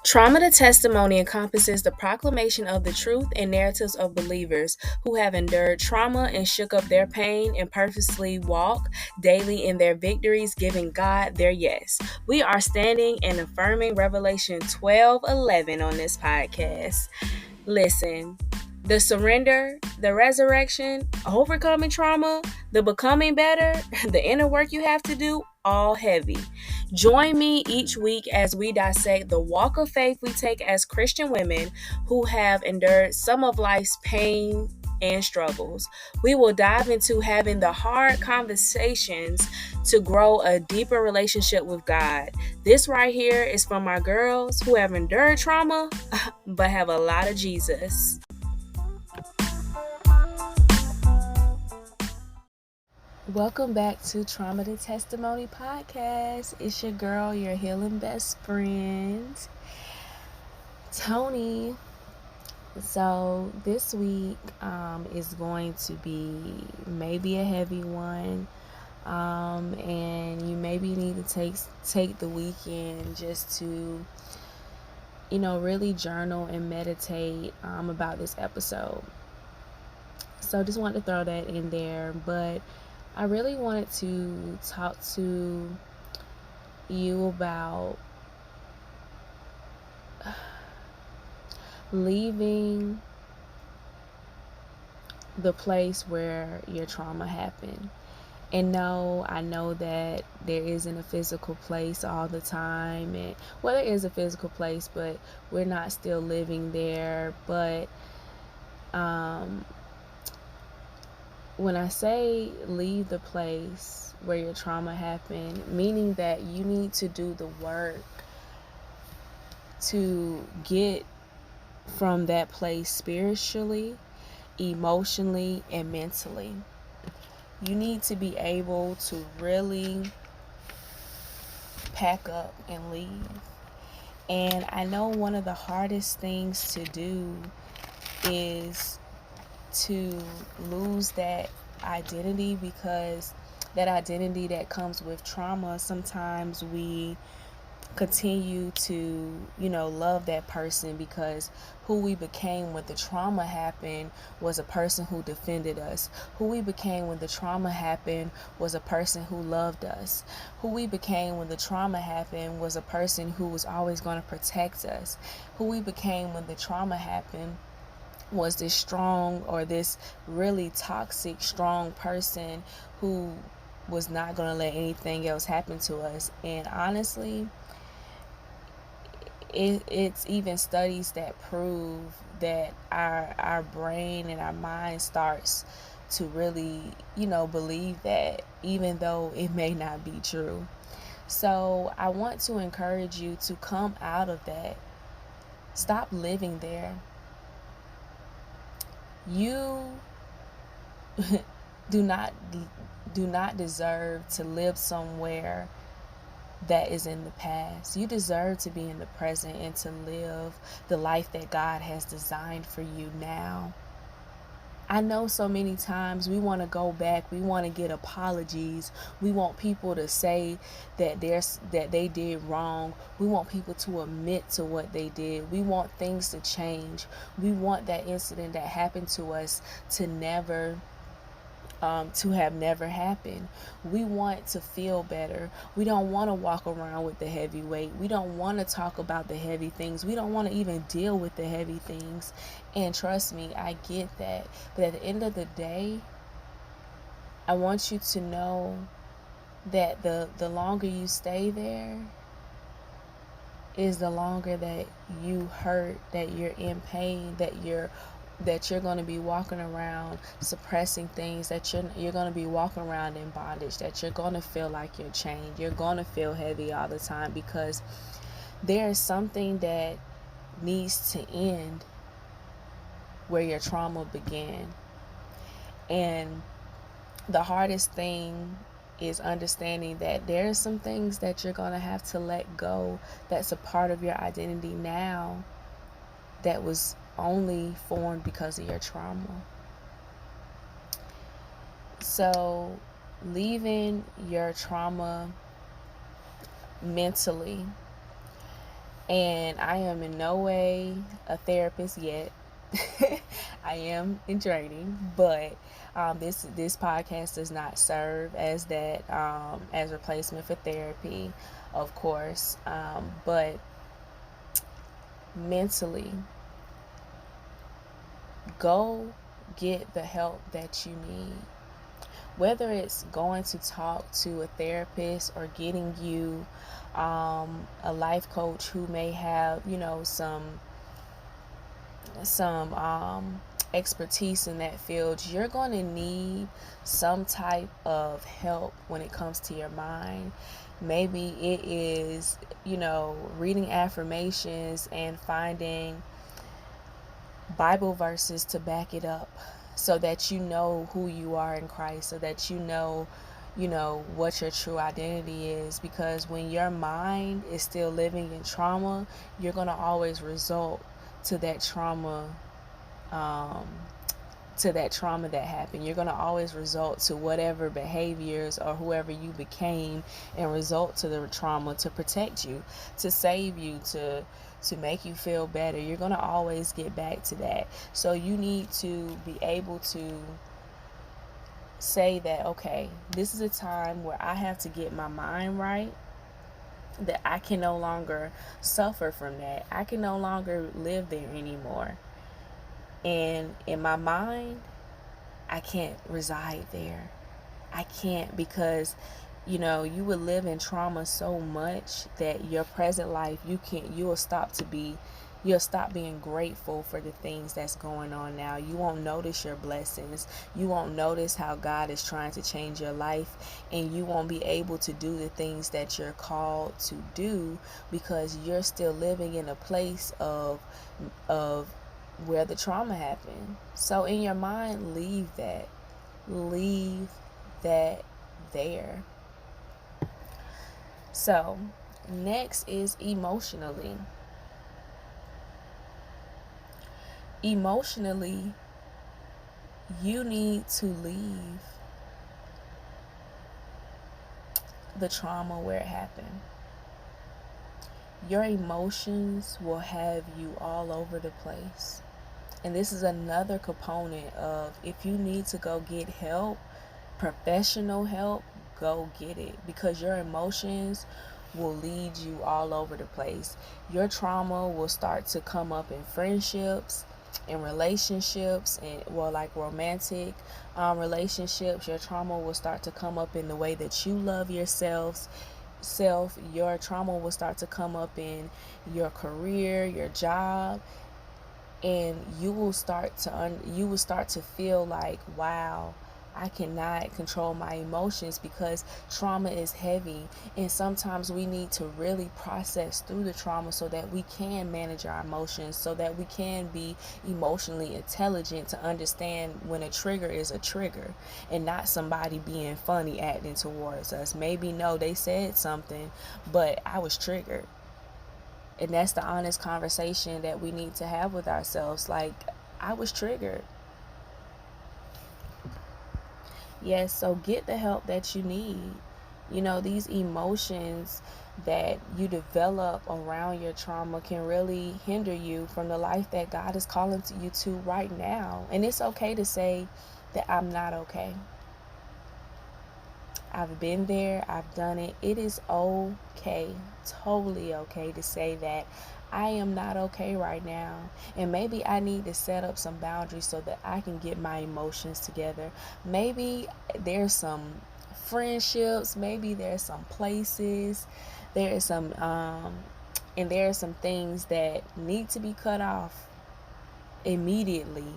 Trauma to Testimony encompasses the proclamation of the truth and narratives of believers who have endured trauma and shook up their pain and purposely walk daily in their victories, giving God their yes. We are standing and affirming Revelation 12:11 on this podcast. Listen, the surrender, the resurrection, overcoming trauma, the becoming better, the inner work you have to do, all heavy. Join me each week as we dissect the walk of faith we take as Christian women who have endured some of life's pain and struggles. We will dive into having the hard conversations to grow a deeper relationship with God. This right here is from my girls who have endured trauma but have a lot of Jesus. Welcome back to Trauma to Testimony podcast. It's your girl, your healing best friend, Tony. So this week is going to be maybe a heavy one, and you maybe need to take the weekend just to, really journal and meditate about this episode. So just wanted to throw that in there, but I really wanted to talk to you about leaving the place where your trauma happened. And no, I know that there isn't a physical place all the time. And well, there is a physical place, but we're not still living there. But when I say leave the place where your trauma happened, meaning that you need to do the work to get from that place spiritually, emotionally, and mentally. You need to be able to really pack up and leave. And I know one of the hardest things to do is to lose that identity, because that identity that comes with trauma, sometimes we continue to love that person because who we became when the trauma happened was a person who defended us. Who we became when the trauma happened was a person who loved us. Who we became when the trauma happened was a person who was always going to protect us. Who we became when the trauma happened was this strong or this really toxic, strong person who was not going to let anything else happen to us. And honestly, it's even studies that prove that our brain and our mind starts to really, believe that, even though it may not be true. So I want to encourage you to come out of that. Stop living there. You do not deserve to live somewhere that is in the past. You deserve to be in the present and to live the life that God has designed for you now. I know so many times we want to go back, we want to get apologies, we want people to say that they did wrong, we want people to admit to what they did, we want things to change, we want that incident that happened to us to have never happened. We want to feel better. We don't want to walk around with the heavy weight. We don't want to talk about the heavy things. We don't want to even deal with the heavy things. And trust me, I get that. But at the end of the day, I want you to know that the longer you stay there is the longer that you hurt, that you're in pain, that you're going to be walking around suppressing things, that you're going to be walking around in bondage, that you're going to feel like you're chained, you're going to feel heavy all the time, because there is something that needs to end where your trauma began. And the hardest thing is understanding that there are some things that you're going to have to let go that's a part of your identity now that was only formed because of your trauma. So leaving your trauma mentally And I am in no way a therapist yet. I am in training, but this podcast does not serve as that as replacement for therapy, of course. But mentally, go get the help that you need. Whether it's going to talk to a therapist or getting you a life coach who may have, some expertise in that field, you're going to need some type of help when it comes to your mind. Maybe it is, reading affirmations and finding Bible verses to back it up so that you know who you are in Christ, so that you know what your true identity is. Because when your mind is still living in trauma, you're going to always result to that trauma um, that happened. You're going to always result to whatever behaviors or whoever you became, and result to the trauma to protect you, to save you, to make you feel better. You're going to always get back to that. So you need to be able to say that, okay, this is a time where I have to get my mind right, that I can no longer suffer from that. I can no longer live there anymore. And in my mind, I can't reside there. I can't, because you would live in trauma so much that your present life, you'll stop being grateful for the things that's going on now. You won't notice your blessings. You won't notice how God is trying to change your life, and you won't be able to do the things that you're called to do because you're still living in a place of where the trauma happened. So in your mind, leave that there. So next is emotionally. Emotionally, you need to leave the trauma where it happened. Your emotions will have you all over the place. And this is another component of, if you need to go get help, professional help, go get it, because your emotions will lead you all over the place. Your trauma will start to come up in friendships, in relationships, and like romantic relationships. Your trauma will start to come up in the way that you love yourself. Your trauma will start to come up in your career, your job, and you will start to feel like, wow, I cannot control my emotions, because trauma is heavy. And sometimes we need to really process through the trauma so that we can manage our emotions, so that we can be emotionally intelligent to understand when a trigger is a trigger, and not somebody being funny acting towards us. Maybe, no, they said something, but I was triggered. And that's the honest conversation that we need to have with ourselves. Like, I was triggered. Yes, so get the help that you need. These emotions that you develop around your trauma can really hinder you from the life that God is calling you to right now. And it's okay to say that I'm not okay. I've been there, I've done it. It is okay, totally okay to say that I am not okay right now. And maybe I need to set up some boundaries so that I can get my emotions together. Maybe there's some friendships, maybe there's some places, there is some and there are some things that need to be cut off immediately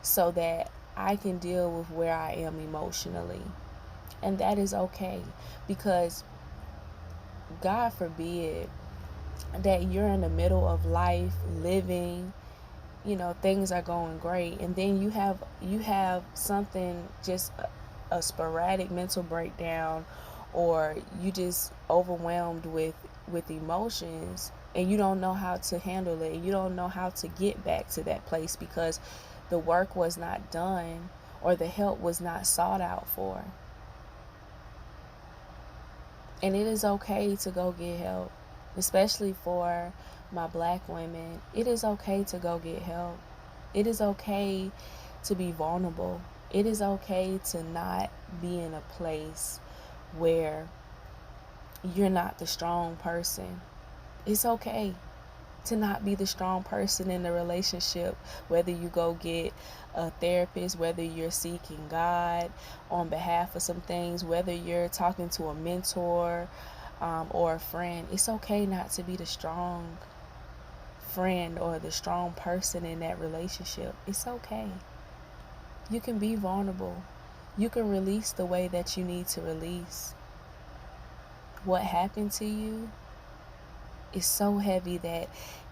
so that I can deal with where I am emotionally. And that is okay, because God forbid that you're in the middle of life, living, things are going great, and then you have something, just a sporadic mental breakdown, or you just overwhelmed with emotions, and you don't know how to handle it. You don't know how to get back to that place because the work was not done, or the help was not sought out for. And it is okay to go get help. especially for my black women. It is okay to go get help. It is okay to be vulnerable. It is okay to not be in a place where you're not the strong person. It's okay to not be the strong person in the relationship, whether you go get a therapist, whether you're seeking God on behalf of some things, whether you're talking to a mentor or a friend. It's okay not to be the strong friend or the strong person in that relationship. It's okay. You can be vulnerable. You can release the way that you need to release. What happened to you is so heavy that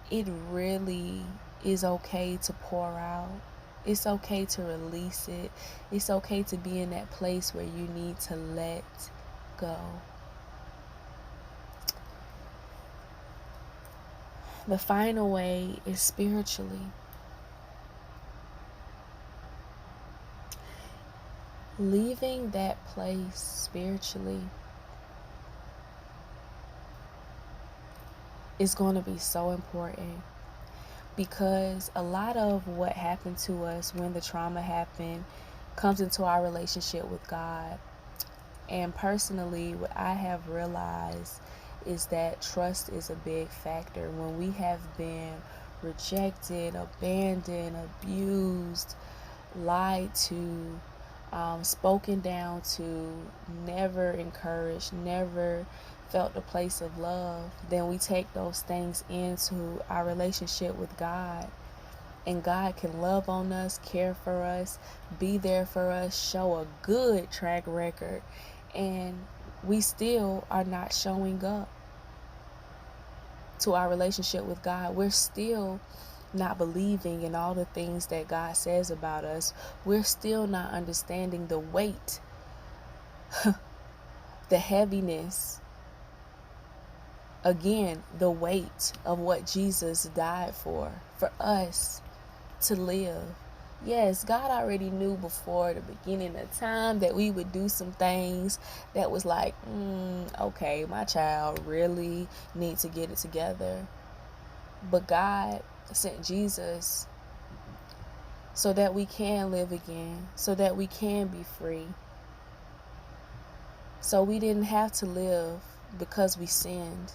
it really is okay to pour out. It's okay to release it. It's okay to be in that place where you need to let go. The final way is spiritually. Leaving that place spiritually is going to be so important, because a lot of what happened to us when the trauma happened comes into our relationship with God. And personally, what I have realized is that trust is a big factor. When we have been rejected, abandoned, abused, lied to, spoken down to, never encouraged, never felt the place of love, then we take those things into our relationship with God. And God can love on us, care for us, be there for us, show a good track record, and we still are not showing up to our relationship with God. We're still not believing in all the things that God says about us. We're still not understanding the weight, the heaviness, again, the weight of what Jesus died for us to live. Yes, God already knew before the beginning of time that we would do some things that was like, okay, my child really needs to get it together. But God sent Jesus so that we can live again, so that we can be free. So we didn't have to live because we sinned.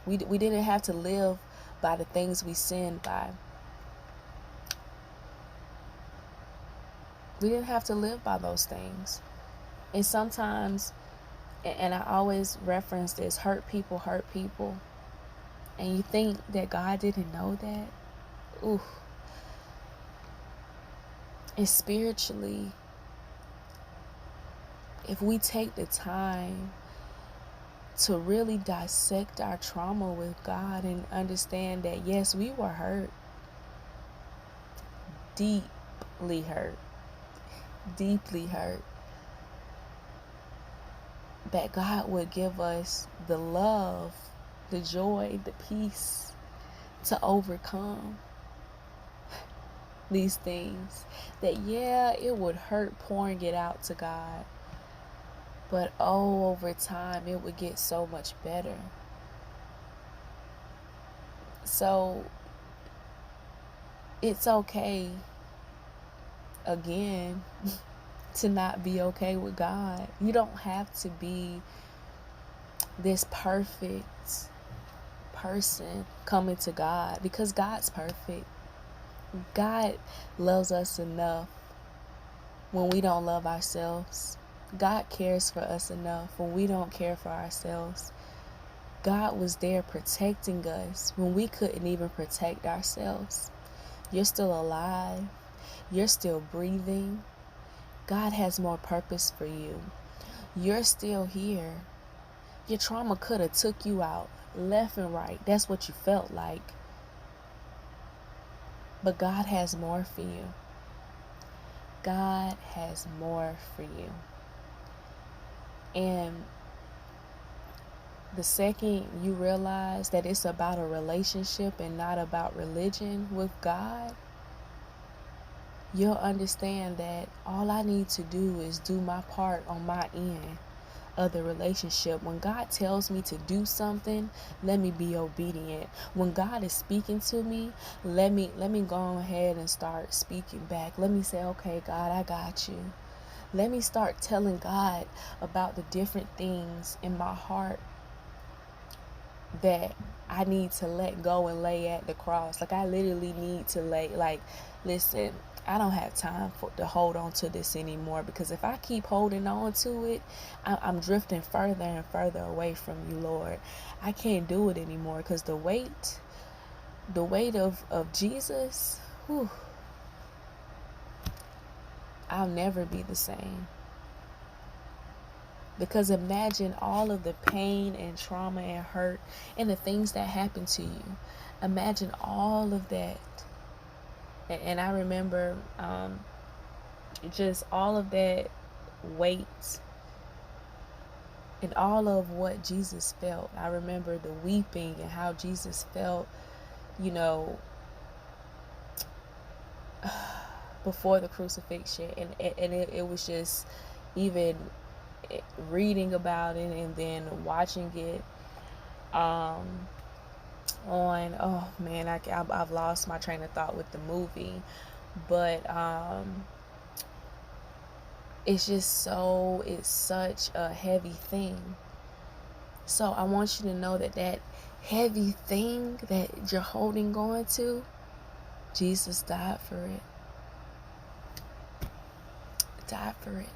We didn't have to live by the things we sinned by. We didn't have to live by those things. And sometimes, and I always reference this, hurt people. And you think that God didn't know that? Ooh. And spiritually, if we take the time to really dissect our trauma with God and understand that, yes, we were hurt, deeply hurt, that God would give us the love, the joy, the peace to overcome these things. That, yeah, it would hurt pouring it out to God, but over time it would get so much better. So it's okay, again, to not be okay with God. You don't have to be this perfect person coming to God, because God's perfect. God loves us enough when we don't love ourselves. God cares for us enough when we don't care for ourselves. God was there protecting us when we couldn't even protect ourselves. You're still alive. You're still breathing. God has more purpose for you. You're still here. Your trauma could have took you out left and right. That's what you felt like. But God has more for you. God has more for you. And the second you realize that it's about a relationship and not about religion with God, you'll understand that all I need to do is do my part on my end. of the relationship. When God tells me to do something, let me be obedient. When God is speaking to me, let me go ahead and start speaking back. Let me say, okay, God, I got you. Let me start telling God about the different things in my heart that I need to let go and lay at the cross. Like, I literally need to listen, I don't have time to hold on to this anymore, because if I keep holding on to it, I'm drifting further and further away from you, Lord. I can't do it anymore, because the weight of Jesus, whew, I'll never be the same. Because imagine all of the pain and trauma and hurt and the things that happened to you. Imagine all of that. And I remember just all of that weight and all of what Jesus felt. I remember the weeping and how Jesus felt, before the crucifixion. And it was just, even reading about it and then watching it on, oh man, I've lost my train of thought with the movie, but it's such a heavy thing. So I want you to know that heavy thing that you're holding on to, Jesus died for it. Died for it.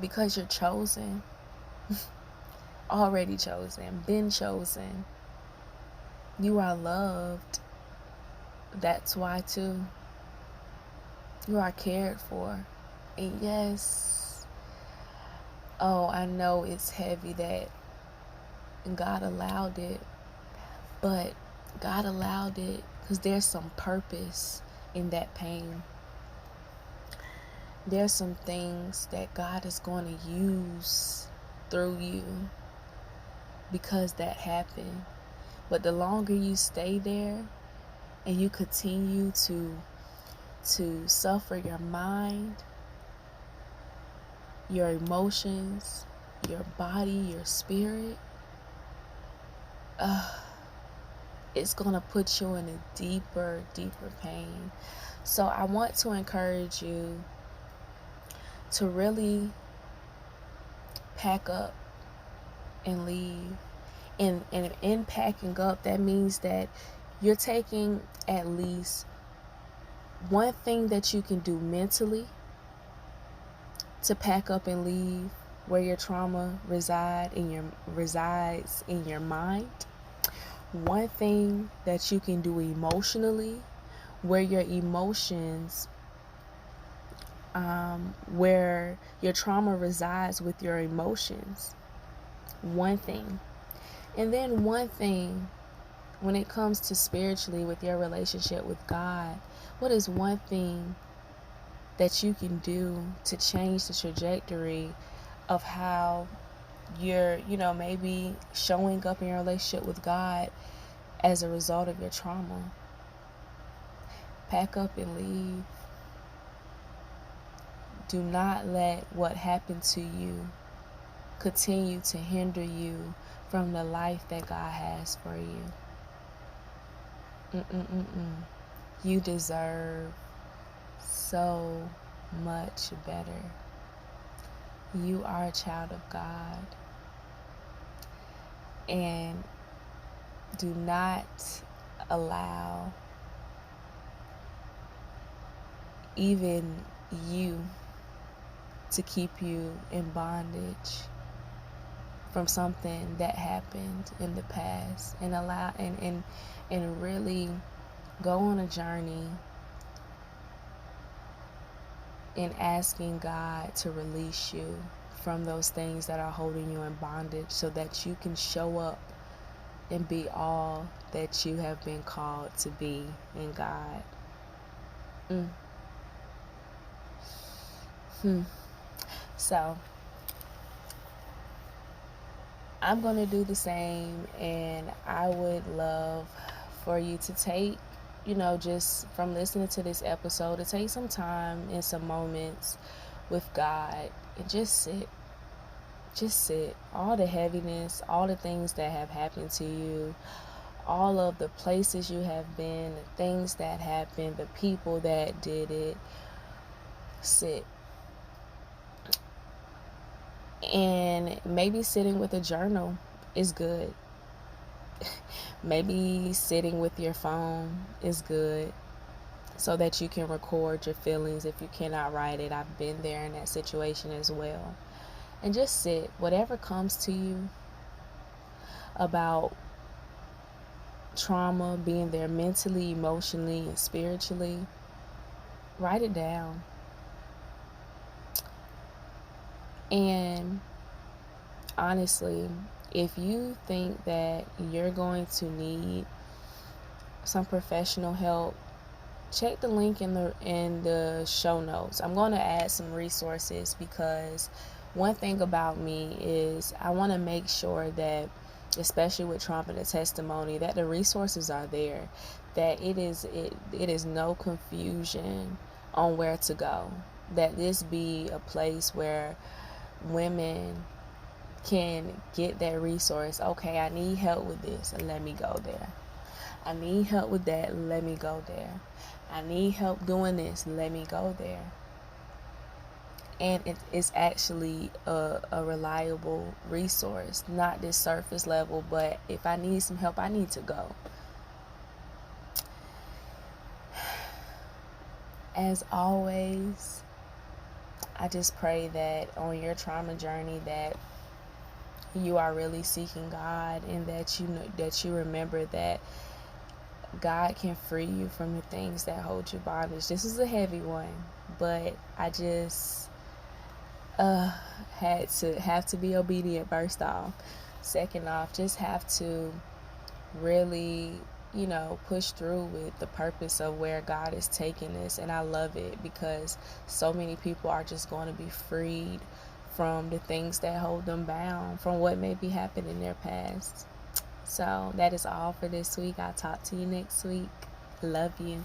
Because you're chosen. Already chosen. Been chosen. You are loved. That's why too. You are cared for. And yes, I know it's heavy that God allowed it, but God allowed it because there's some purpose in that pain. There's some things that God is going to use through you because that happened. But the longer you stay there and you continue to suffer your mind, your emotions, your body, your spirit, it's going to put you in a deeper pain. So I want to encourage you to really pack up and leave. And in packing up, that means that you're taking at least one thing that you can do mentally to pack up and leave where your trauma resides in your mind. One thing that you can do emotionally, where your emotions, where your trauma resides with your emotions. One thing. And then one thing when it comes to spiritually with your relationship with God. What is one thing that you can do to change the trajectory of how you're, maybe showing up in your relationship with God as a result of your trauma? Pack up and leave. Do not let what happened to you continue to hinder you from the life that God has for you. You deserve so much better. You are a child of God. And do not allow even you to keep you in bondage from something that happened in the past, and allow and really go on a journey in asking God to release you from those things that are holding you in bondage, so that you can show up and be all that you have been called to be in God. So I'm going to do the same, and I would love for you to take, just from listening to this episode, to take some time and some moments with God and just sit. Just sit. All the heaviness, all the things that have happened to you, all of the places you have been, the things that happened, the people that did it. Sit. And maybe sitting with a journal is good. Maybe sitting with your phone is good so that you can record your feelings if you cannot write it. I've been there in that situation as well. And just sit. Whatever comes to you about trauma, being there mentally, emotionally, and spiritually, write it down. And honestly, if you think that you're going to need some professional help, check the link in the show notes. I'm going to add some resources because one thing about me is I want to make sure that, especially with Trump and the testimony, that the resources are there, that it is no confusion on where to go, that this be a place where women can get that resource. Okay, I need help with this, let me go there. I need help with that, let me go there. I need help doing this, let me go there. And it is actually a reliable resource, not this surface level, but if I need some help, I need to go. As always, I just pray that on your trauma journey that you are really seeking God, and that you remember that God can free you from the things that hold you bondage. This is a heavy one, but I just have to be obedient first off. Second off, just have to really, push through with the purpose of where God is taking us. And I love it because so many people are just going to be freed from the things that hold them bound, from what may be happening in their past. So that is all for this week. I'll talk to you next week. Love you.